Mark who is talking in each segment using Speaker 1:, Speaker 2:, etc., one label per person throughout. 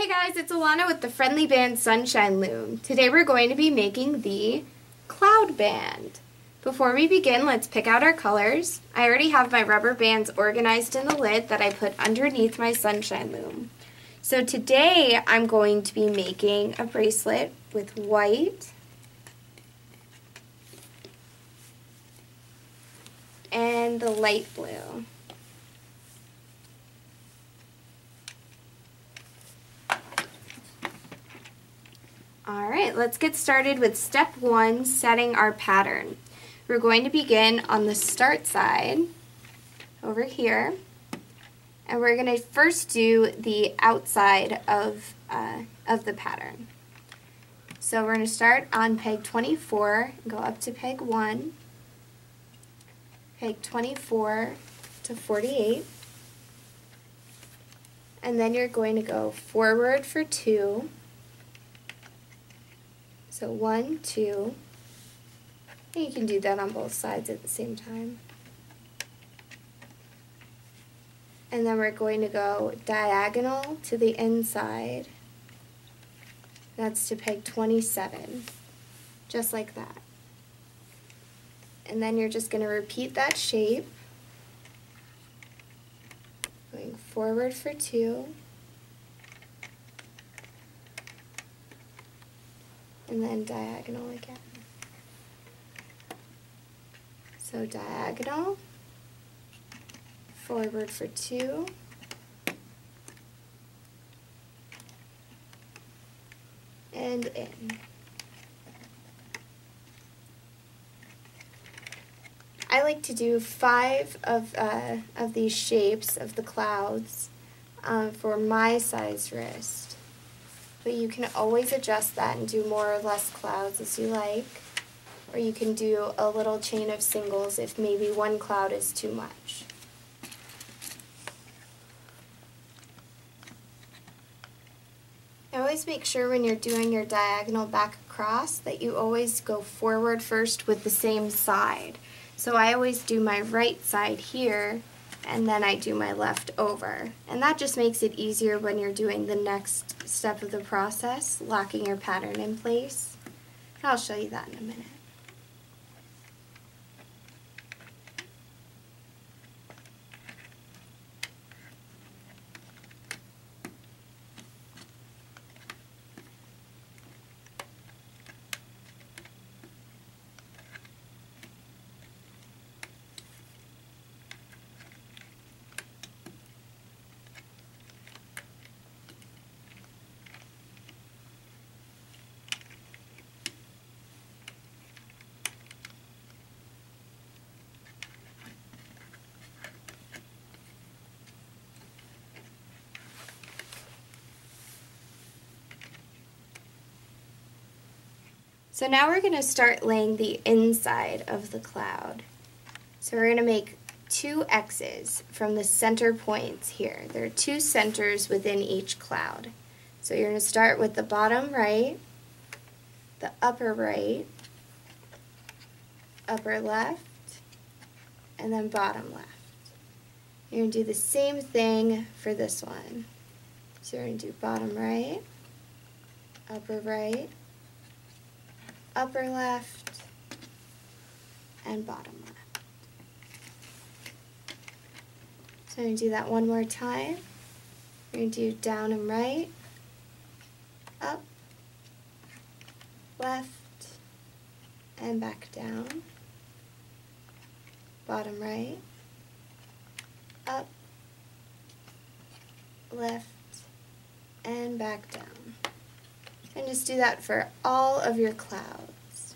Speaker 1: Hey guys, it's Alana with the FriendlyBands SunshineLoom. Today we're going to be making the cloud band. Before we begin, let's pick out our colors. I already have my rubber bands organized in the lid that I put underneath my SunshineLoom. So today I'm going to be making a bracelet with white and the light blue. Alright, let's get started with step 1, setting our pattern. We're going to begin on the start side, over here, and we're going to first do the outside of the pattern. So we're going to start on peg 24, go up to peg 1, peg 24 to 48, and then you're going to go forward for 2, so 1, 2, and you can do that on both sides at the same time. And then we're going to go diagonal to the inside. That's to peg 27, just like that. And then you're just going to repeat that shape, going forward for 2, and then diagonal again. So diagonal, forward for 2, and in. I like to do 5 of these shapes of the clouds for my size wrist. But you can always adjust that and do more or less clouds as you like. Or you can do a little chain of singles if maybe one cloud is too much. Always make sure when you're doing your diagonal back across that you always go forward first with the same side. So I always do my right side here, and then I do my left over. And that just makes it easier when you're doing the next step of the process, locking your pattern in place. I'll show you that in a minute. So now we're going to start laying the inside of the cloud. So we're going to make 2 X's from the center points here. There are 2 centers within each cloud. So you're going to start with the bottom right, the upper right, upper left, and then bottom left. You're going to do the same thing for this one. So you're going to do bottom right, upper left, and bottom left. So I'm going to do that one more time. We're going to do down and right, up, left, and back down, bottom right, up, left, and back down. And just do that for all of your clouds.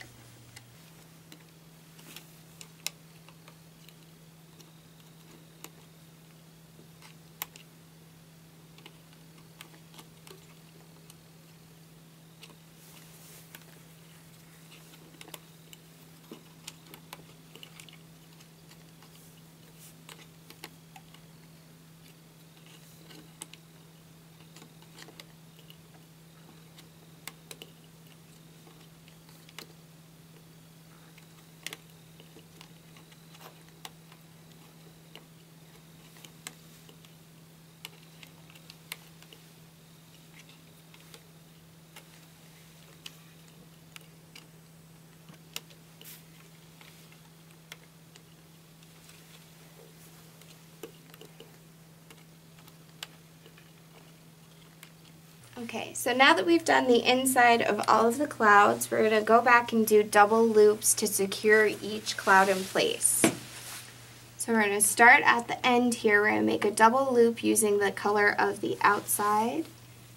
Speaker 1: Okay, so now that we've done the inside of all of the clouds, we're going to go back and do double loops to secure each cloud in place. So we're going to start at the end here. We're going to make a double loop using the color of the outside,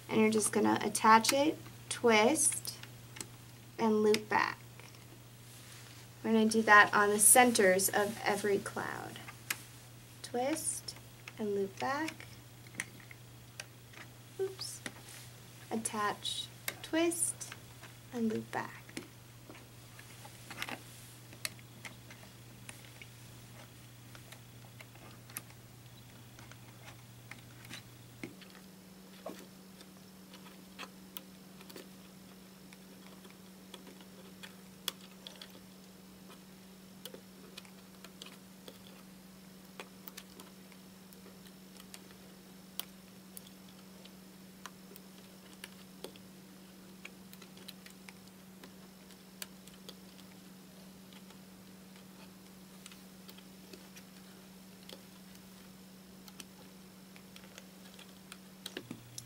Speaker 1: and you're just going to attach it, twist, and loop back. We're going to do that on the centers of every cloud. Twist and loop back. Oops. Attach, twist, and loop back.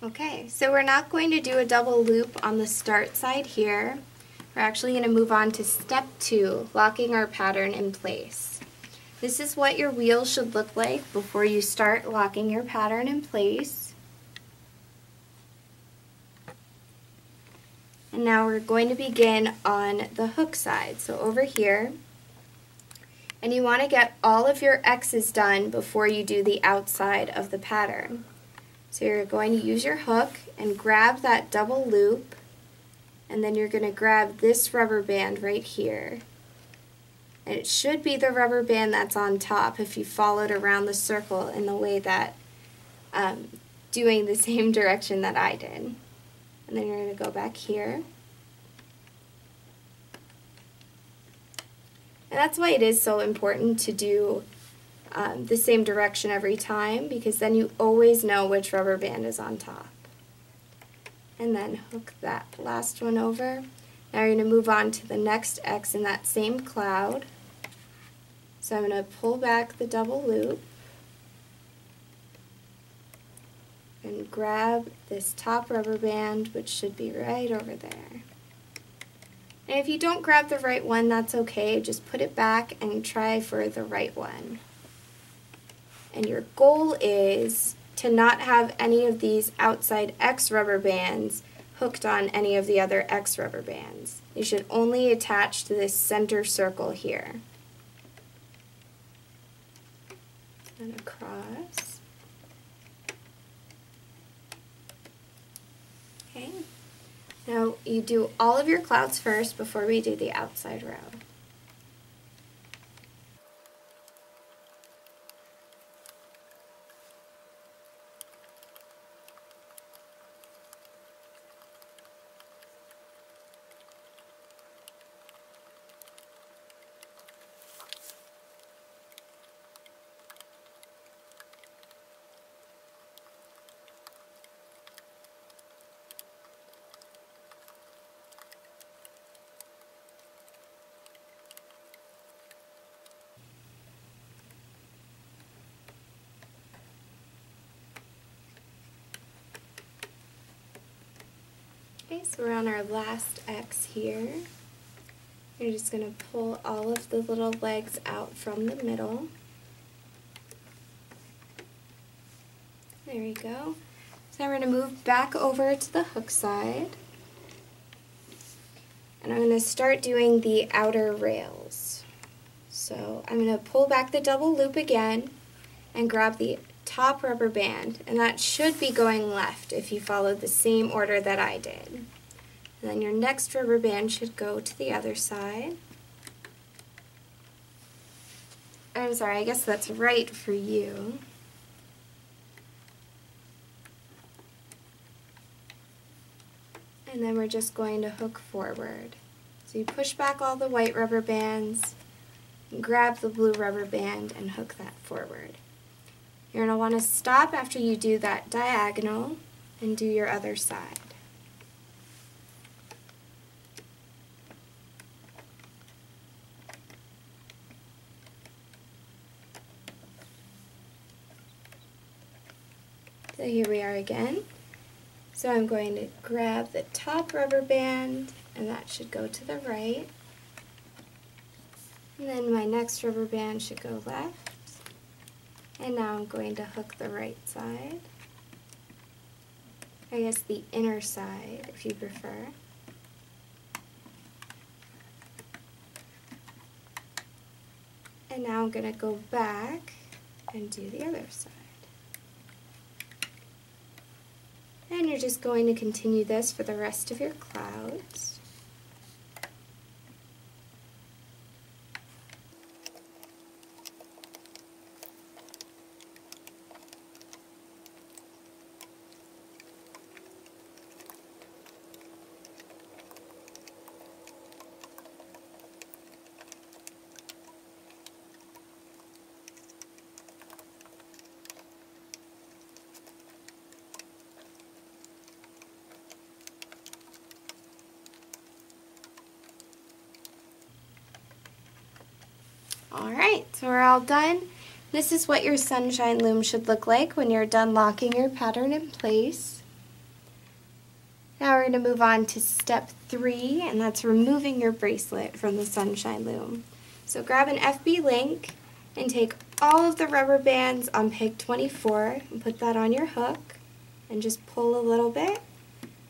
Speaker 1: Okay, so we're not going to do a double loop on the start side here. We're actually going to move on to step 2, locking our pattern in place. This is what your wheel should look like before you start locking your pattern in place. And now we're going to begin on the hook side. So over here, and you want to get all of your X's done before you do the outside of the pattern. So you're going to use your hook and grab that double loop, and then you're going to grab this rubber band right here. And it should be the rubber band that's on top if you followed around the circle in the way that, doing the same direction that I did. And then you're going to go back here. And that's why it is so important to do the same direction every time, because then you always know which rubber band is on top. And then hook that last one over. Now you're going to move on to the next X in that same cloud. So I'm going to pull back the double loop and grab this top rubber band, which should be right over there. And if you don't grab the right one, that's okay. Just put it back and try for the right one. And your goal is to not have any of these outside X rubber bands hooked on any of the other X rubber bands. You should only attach to this center circle here. And across. Okay. Now you do all of your clouds first before we do the outside row. Okay, so we're on our last X here. You're just going to pull all of the little legs out from the middle. There we go. So now we're going to move back over to the hook side. And I'm going to start doing the outer rails. So I'm going to pull back the double loop again and grab the top rubber band, and that should be going left if you followed the same order that I did. And then your next rubber band should go to the other side. I'm sorry, I guess that's right for you. And then we're just going to hook forward. So you push back all the white rubber bands, and grab the blue rubber band and hook that forward. You're going to want to stop after you do that diagonal and do your other side. So here we are again. So I'm going to grab the top rubber band, and that should go to the right. And then my next rubber band should go left. And now I'm going to hook the right side. I guess the inner side, if you prefer. And now I'm going to go back and do the other side. And you're just going to continue this for the rest of your clouds. Alright, so we're all done. This is what your sunshine loom should look like when you're done locking your pattern in place. Now we're going to move on to step 3, and that's removing your bracelet from the sunshine loom. So grab an FB link and take all of the rubber bands on peg 24 and put that on your hook and just pull a little bit.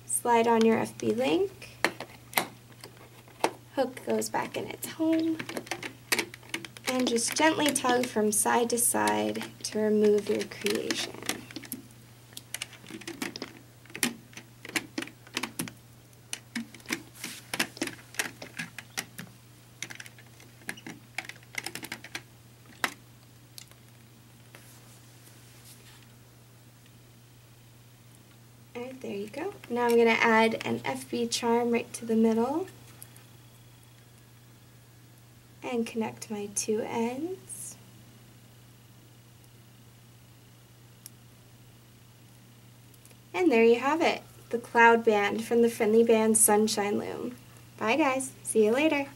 Speaker 1: Slide on your FB link. Hook goes back in its home. And just gently tug from side to side to remove your creation. Alright, there you go. Now I'm going to add an FB charm right to the middle. And connect my 2 ends. And there you have it, the cloud band from the FriendlyBands SunshineLoom. Bye guys, see you later.